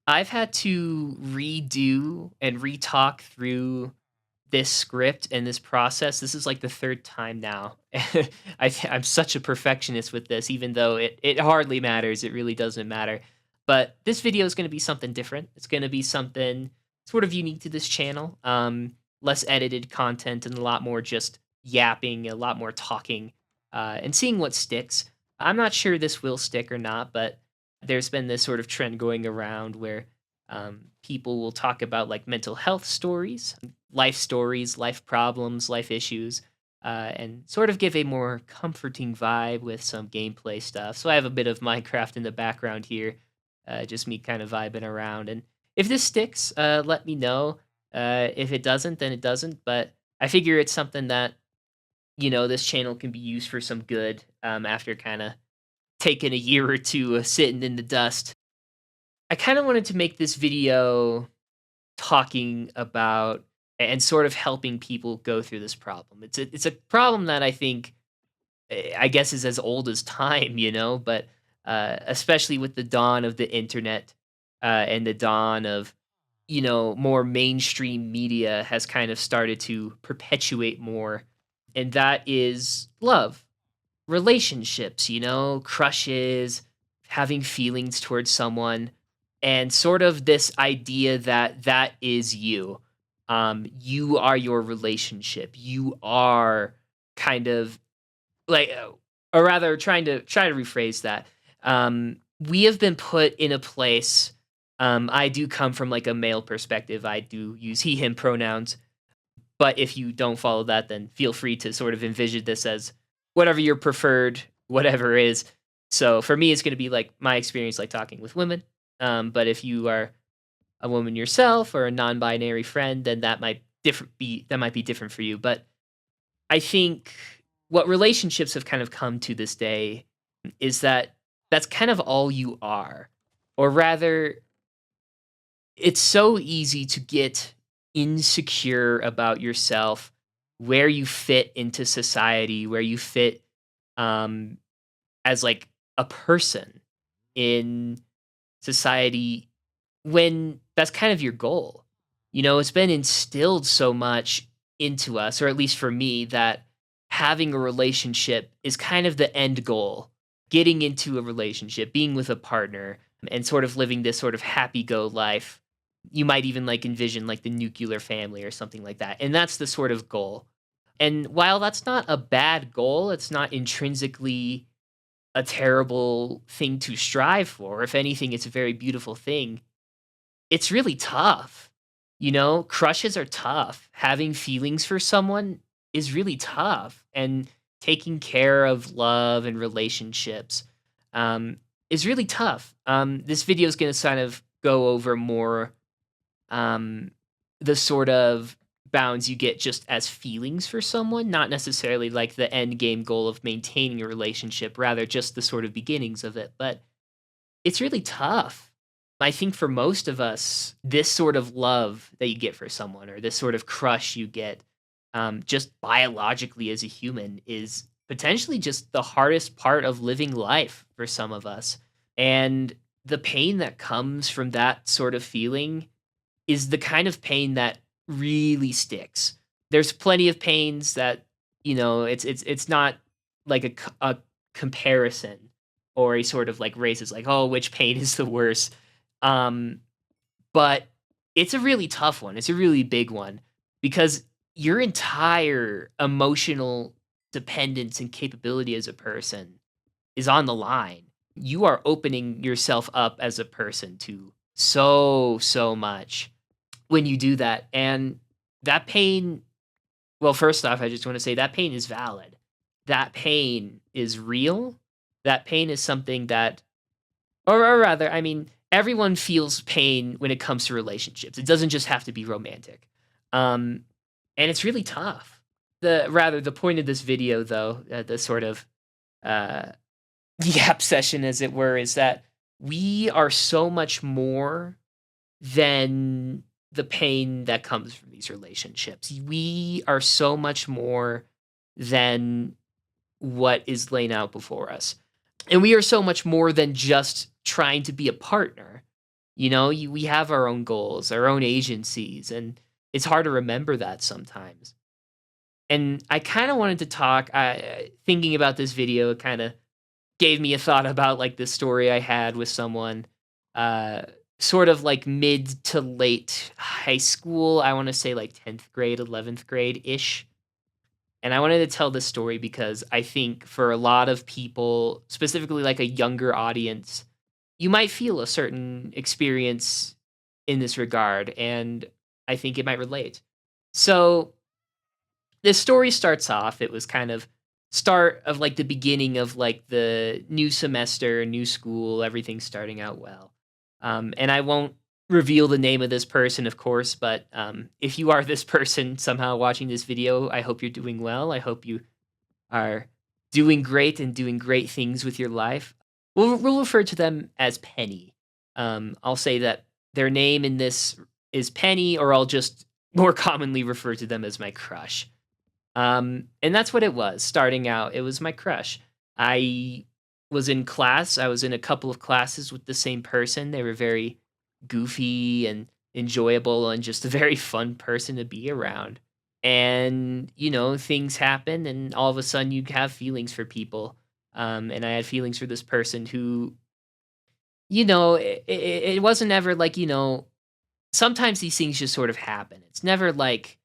I've had to redo and re-talk through this script and this process. This is like the 3rd time now. I'm such a perfectionist with this, even though it hardly matters. It really doesn't matter. But this video is gonna be something different. It's gonna be something sort of unique to this channel. Less edited content and a lot more just yapping, a lot more talking, and seeing what sticks. I'm not sure this will stick or not, but there's been this sort of trend going around where people will talk about like mental health stories, life problems, life issues, and sort of give a more comforting vibe with some gameplay stuff. So I have a bit of Minecraft in the background here, just me kind of vibing around. And if this sticks, let me know. If it doesn't, then it doesn't. But I figure it's something that this channel can be used for some good after kind of taking a year or two of sitting in the dust. I kind of wanted to make this video talking about and sort of helping people go through this problem. It's a problem that I think I guess is as old as time, but especially with the dawn of the internet and the dawn of more mainstream media has kind of started to perpetuate more, and that is love, relationships, crushes, having feelings towards someone, and sort of this idea that that is you. You are your relationship. You are kind of like, or rather, try to rephrase that. We have been put in a place. I do come from like a male perspective. I do use he/him pronouns, but if you don't follow that, then feel free to sort of envision this as whatever your preferred whatever is. So for me, it's going to be like my experience, like talking with women. But if you are a woman yourself or a non-binary friend, then that might be different for you. But I think what relationships have kind of come to this day is that that's kind of all you are, or rather, it's so easy to get insecure about yourself, where you fit into society, where you fit um, as like a person in society when that's kind of your goal. It's been instilled so much into us, or at least for me, that having a relationship is kind of the end goal. Getting into a relationship, being with a partner, and sort of living this sort of happy go life. You might even like envision like the nuclear family or something like that. And that's the sort of goal. And while that's not a bad goal, it's not intrinsically a terrible thing to strive for. If anything, it's a very beautiful thing. It's really tough. Crushes are tough. Having feelings for someone is really tough. And taking care of love and relationships is really tough. This video is going to kind of go over more um, the sort of bounds you get just as feelings for someone, not necessarily like the end game goal of maintaining a relationship, rather just the sort of beginnings of it. But it's really tough. I think for most of us, this sort of love that you get for someone or this sort of crush you get just biologically as a human is potentially just the hardest part of living life for some of us. And the pain that comes from that sort of feeling is the kind of pain that really sticks. There's plenty of pains that, it's not like a comparison or a sort of like race is like, oh, which pain is the worst. Um, but it's a really tough one. It's a really big one because your entire emotional dependence and capability as a person is on the line. You are opening yourself up as a person to so much when you do that. And that pain, well, first off, I just want to say that pain is valid. That pain is real. That pain is something that, or rather, I mean, everyone feels pain when it comes to relationships. It doesn't just have to be romantic. Um, and it's really tough. The point of this video, though, the sort of uh, yap session, as it were, is that we are so much more than the pain that comes from these relationships. We are so much more than what is laying out before us. And we are so much more than just trying to be a partner. We have our own goals, our own agencies, and it's hard to remember that sometimes. And I kind of wanted to talk. Thinking about this video, it kind of gave me a thought about like this story I had with someone, uh, sort of like mid to late high school. I want to say like 10th grade, 11th grade ish. And I wanted to tell this story because I think for a lot of people, specifically like a younger audience, you might feel a certain experience in this regard. And I think it might relate. So this story starts off, it was kind of start of like the beginning of like the new semester, new school, everything's starting out well. And I won't reveal the name of this person, of course, but if you are this person somehow watching this video, I hope you're doing well. I hope you are doing great and doing great things with your life. We'll refer to them as Penny. I'll say that their name in this is Penny, or I'll just more commonly refer to them as my crush. And that's what it was. Starting out, it was my crush. I was in class. I was in a couple of classes with the same person. They were very goofy and enjoyable and just a very fun person to be around. And, things happen and all of a sudden you have feelings for people. And I had feelings for this person who, it wasn't ever like, sometimes these things just sort of happen. It's never like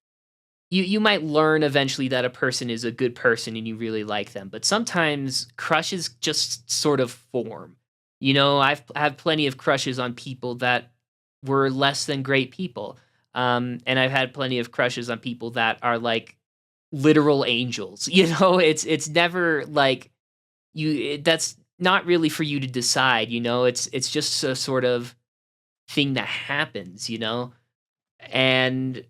you might learn eventually that a person is a good person and you really like them, but sometimes crushes just sort of form. I've had plenty of crushes on people that were less than great people. And I've had plenty of crushes on people that are like literal angels. It's never like that's not really for you to decide, it's just a sort of thing that happens, and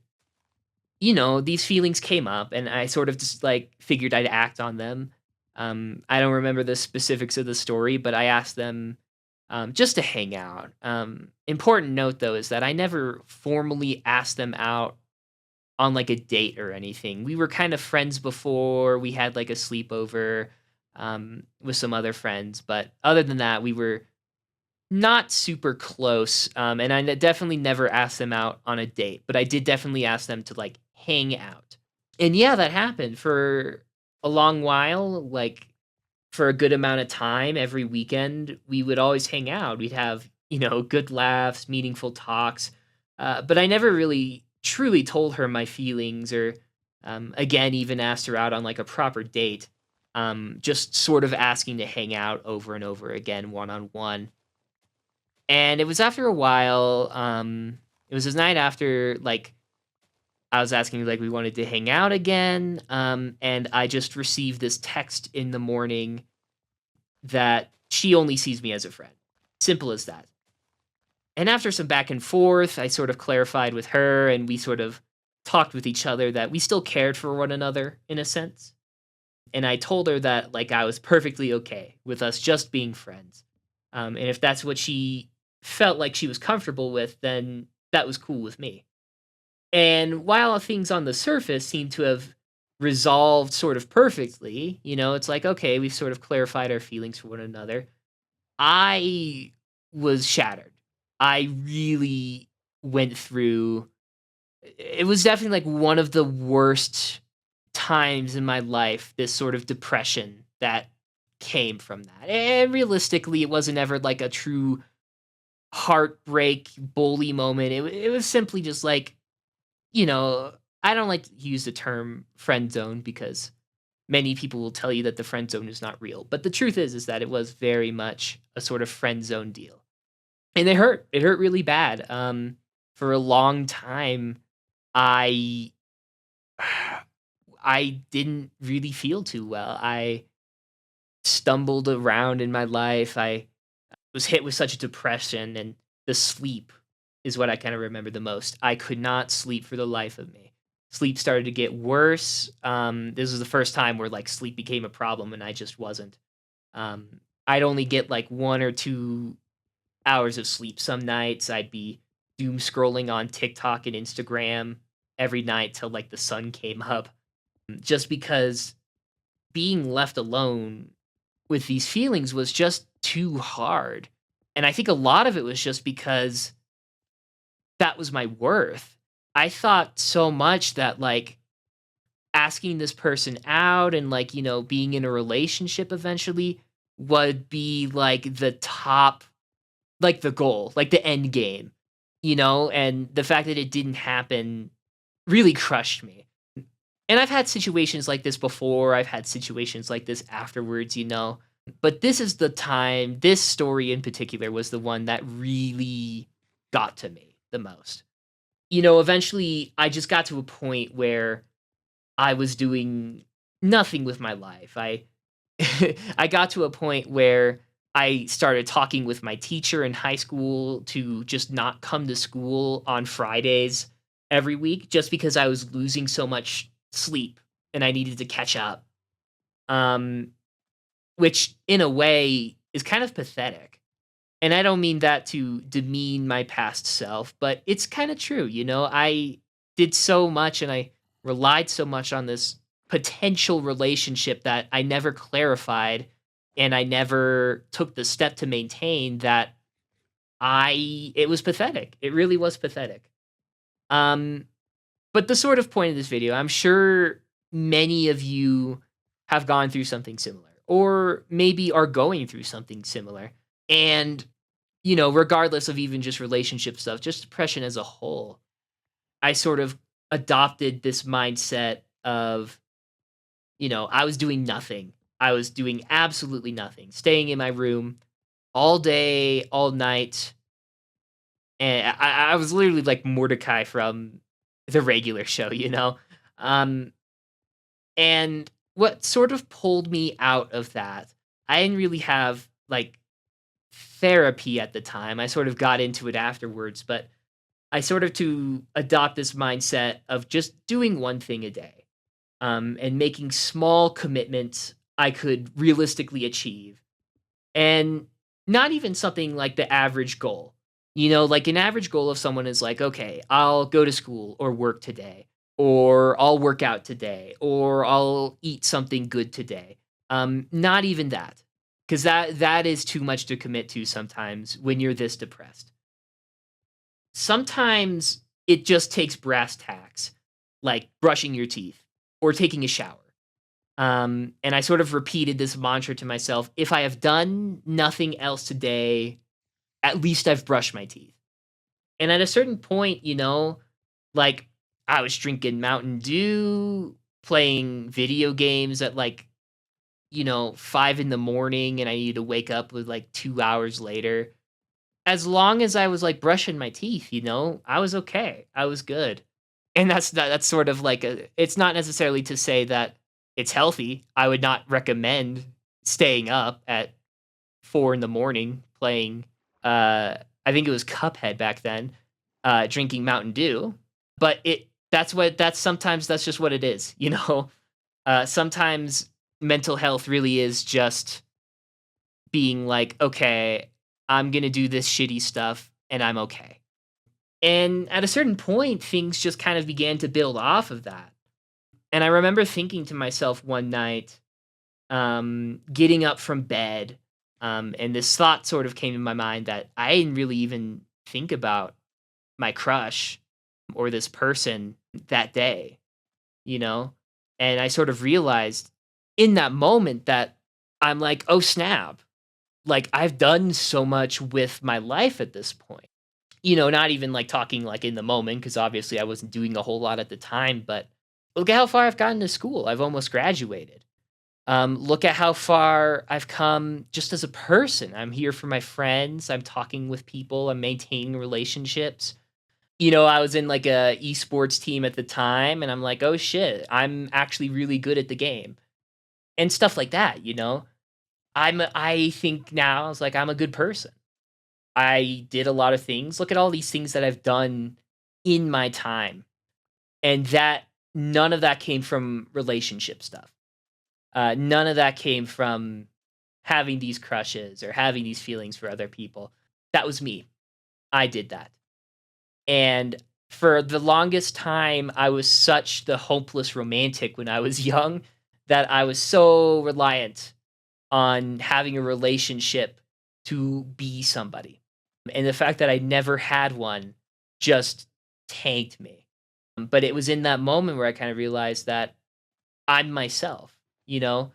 these feelings came up and I sort of just like figured I'd act on them. I don't remember the specifics of the story, but I asked them just to hang out. Important note though is that I never formally asked them out on like a date or anything. We were kind of friends before. We had like a sleepover with some other friends, but other than that, we were not super close. And I definitely never asked them out on a date, but I did definitely ask them to like hang out. And yeah, that happened for a long while, like for a good amount of time. Every weekend, we would always hang out. We'd have, good laughs, meaningful talks. But I never really truly told her my feelings or, again, even asked her out on like a proper date. Just sort of asking to hang out over and over again, one on one. And it was after a while, it was this night after, like, I was asking, like, we wanted to hang out again, and I just received this text in the morning that she only sees me as a friend. Simple as that. And after some back and forth, I sort of clarified with her, and we sort of talked with each other that we still cared for one another in a sense. And I told her that, like, I was perfectly okay with us just being friends. And if that's what she felt like she was comfortable with, then that was cool with me. And while things on the surface seem to have resolved sort of perfectly, it's like, okay, we've sort of clarified our feelings for one another. I was shattered. I really went through it was definitely like one of the worst times in my life, this sort of depression that came from that. And realistically, it wasn't ever like a true heartbreak bully moment. It was simply just like, you know, I don't like to use the term friend zone because many people will tell you that the friend zone is not real. But the truth is that it was very much a sort of friend zone deal. And it hurt. It hurt really bad. For a long time, I I didn't really feel too well. I stumbled around in my life. I was hit with such a depression, and the sleep is what I kind of remember the most. I could not sleep for the life of me. Sleep started to get worse. This was the first time where like sleep became a problem, and I just wasn't. I'd only get like 1 or 2 hours of sleep some nights. I'd be doom scrolling on TikTok and Instagram every night till like the sun came up, just because being left alone with these feelings was just too hard. And I think a lot of it was just because that was my worth. I thought so much that, like, asking this person out and, like, being in a relationship eventually would be, like, the top, like, the goal, like, the end game, and the fact that it didn't happen really crushed me. And I've had situations like this before, I've had situations like this afterwards, but this is the time, this story in particular was the one that really got to me the most. Eventually, I just got to a point where I was doing nothing with my life. I got to a point where I started talking with my teacher in high school to just not come to school on Fridays every week just because I was losing so much sleep and I needed to catch up. Um, which in a way is kind of pathetic. And I don't mean that to demean my past self, but it's kind of true. I did so much and I relied so much on this potential relationship that I never clarified and I never took the step to maintain that it was pathetic. It really was pathetic. Um, but the sort of point of this video, I'm sure many of you have gone through something similar or maybe are going through something similar. And regardless of even just relationship stuff, just depression as a whole, I sort of adopted this mindset of, I was doing nothing. I was doing absolutely nothing, staying in my room all day, all night. And I was literally like Mordecai from the regular show. Um, and what sort of pulled me out of that, I didn't really have like therapy at the time. I sort of got into it afterwards, but I sort of to adopt this mindset of just doing one thing a day, and making small commitments I could realistically achieve, and not even something like the average goal. Like an average goal of someone is like, okay, I'll go to school or work today, or I'll work out today, or I'll eat something good today. Not even that, because that is too much to commit to sometimes when you're this depressed. Sometimes it just takes brass tacks, like brushing your teeth or taking a shower. And I sort of repeated this mantra to myself: if I have done nothing else today, at least I've brushed my teeth. And at a certain point, like I was drinking Mountain Dew, playing video games at like, 5 in the morning, and I needed to wake up with like 2 hours later. As long as I was, like, brushing my teeth, I was okay. I was good. And that's sort of like a it's not necessarily to say that it's healthy. I would not recommend staying up at 4 in the morning playing, I think it was Cuphead back then, drinking Mountain Dew, but that's sometimes that's just what it is, you know? Sometimes mental health really is just being like, "Okay, I'm gonna do this shitty stuff, and I'm okay." And at a certain point, things just kind of began to build off of that. And I remember thinking to myself one night, getting up from bed, and this thought sort of came in my mind that I didn't really even think about my crush or this person that day, you know? And I sort of realized in that moment that I'm like, "Oh, snap. Like, I've done so much with my life at this point." Not even like talking like in the moment, because obviously I wasn't doing a whole lot at the time, but look at how far I've gotten to school. I've almost graduated. Look at how far I've come just as a person. I'm here for my friends. I'm talking with people. I'm maintaining relationships. I was in like a esports team at the time, and I'm like, oh shit, I'm actually really good at the game and stuff like that. I think now I was like, I'm a good person. I did a lot of things. Look at all these things that I've done in my time. And that none of that came from relationship stuff. None of that came from having these crushes or having these feelings for other people. That was me. I did that. And for the longest time, I was such the hopeless romantic when I was young that I was so reliant on having a relationship to be somebody. And the fact that I never had one just tanked me. But it was in that moment where I kind of realized that I'm myself, you know?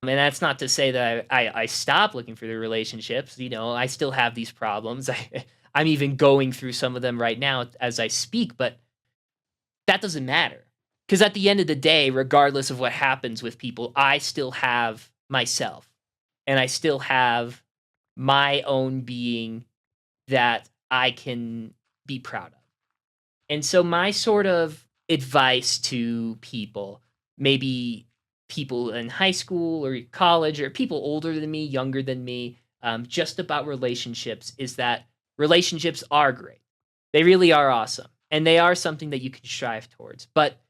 And that's not to say that I stop looking for the relationships. I still have these problems. I'm even going through some of them right now as I speak, but that doesn't matter. Because at the end of the day, regardless of what happens with people, I still have myself and I still have my own being that I can be proud of. And so, my sort of advice to people, maybe people in high school or college or people older than me, younger than me, just about relationships is that relationships are great. They really are awesome. And they are something that you can strive towards. But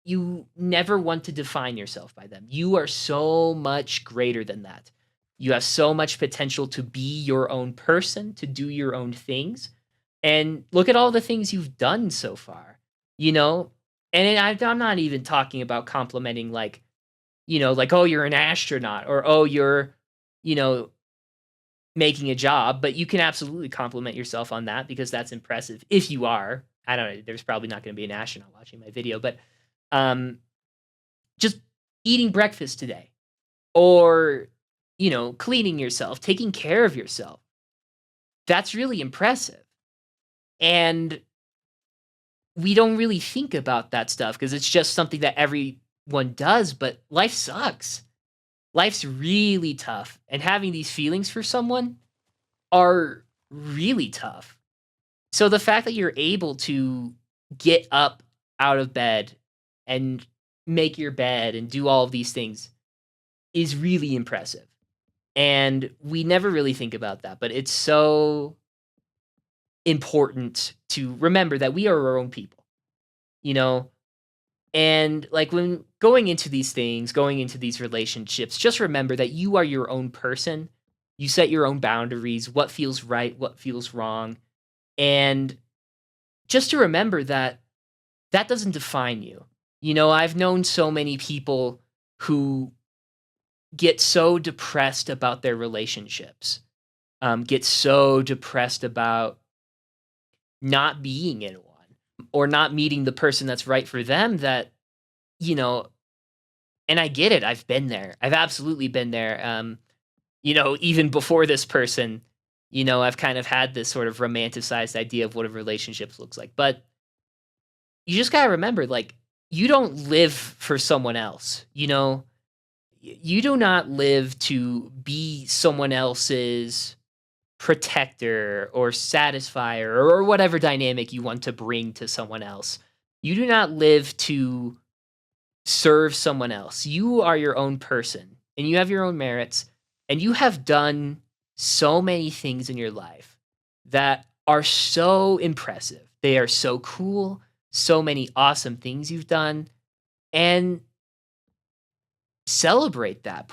you never want to define yourself by them. You are so much greater than that. You have so much potential to be your own person, to do your own things. And look at all the things you've done so far, you know? And I'm not even talking about complimenting, like, like, oh, you're an astronaut or, oh, you're, you know, making a job, but you can absolutely compliment yourself on that because that's impressive if you are. I don't know. There's probably not going to be an astronaut watching my video, but um, just eating breakfast today or, cleaning yourself, taking care of yourself. That's really impressive. And we don't really think about that stuff because it's just something that everyone does, but life sucks. Life's really tough. And having these feelings for someone are really tough. So the fact that you're able to get up out of bed and make your bed and do all of these things is really impressive. And we never really think about that, but it's so important to remember that we are our own people, you know? And like when going into these things, going into these relationships, just remember that you are your own person. You set your own boundaries, what feels right, what feels wrong. And just to remember that that doesn't define you. I've known so many people who get so depressed about their relationships, get so depressed about not being in one or not meeting the person that's right for them that, you know, and I get it. I've been there. I've absolutely been there. Even before this person, I've kind of had this sort of romanticized idea of what a relationship looks like. But you just got to remember, like, you don't live for someone else, you do not live to be someone else's protector or satisfier or whatever dynamic you want to bring to someone else. You do not live to serve someone else. You are your own person and you have your own merits and you have done so many things in your life that are so impressive. They are so cool, so many awesome things you've done and celebrate that.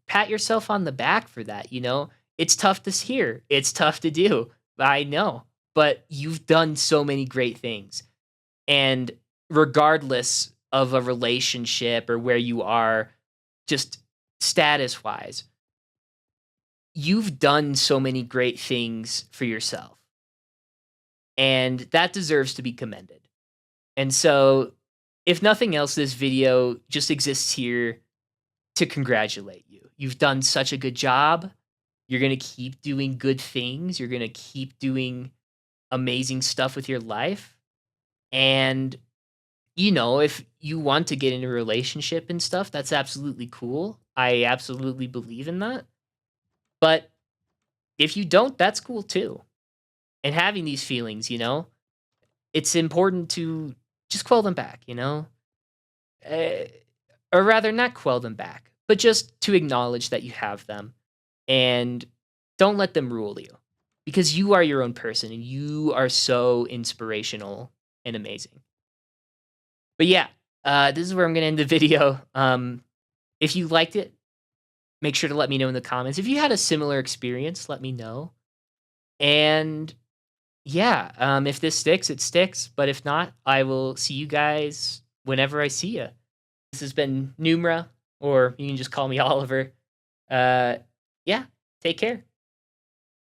Pat yourself on the back for that, It's tough to hear. It's tough to do. I know. But you've done so many great things. And regardless of a relationship or where you are, just status wise, you've done so many great things for yourself. And that deserves to be commended. And so, if nothing else, this video just exists here to congratulate you. You've done such a good job. You're going to keep doing good things. You're going to keep doing amazing stuff with your life. And, if you want to get into a relationship and stuff, that's absolutely cool. I absolutely believe in that. But if you don't, that's cool too. And having these feelings, it's important to just quell them back, or rather, not quell them back, but just to acknowledge that you have them and don't let them rule you because you are your own person and you are so inspirational and amazing. But yeah, this is where I'm going to end the video. If you liked it, make sure to let me know in the comments. If you had a similar experience, let me know. And yeah, if this sticks, it sticks. But if not, I will see you guys whenever I see you. This has been Numra, or you can just call me Oliver. Yeah, take care.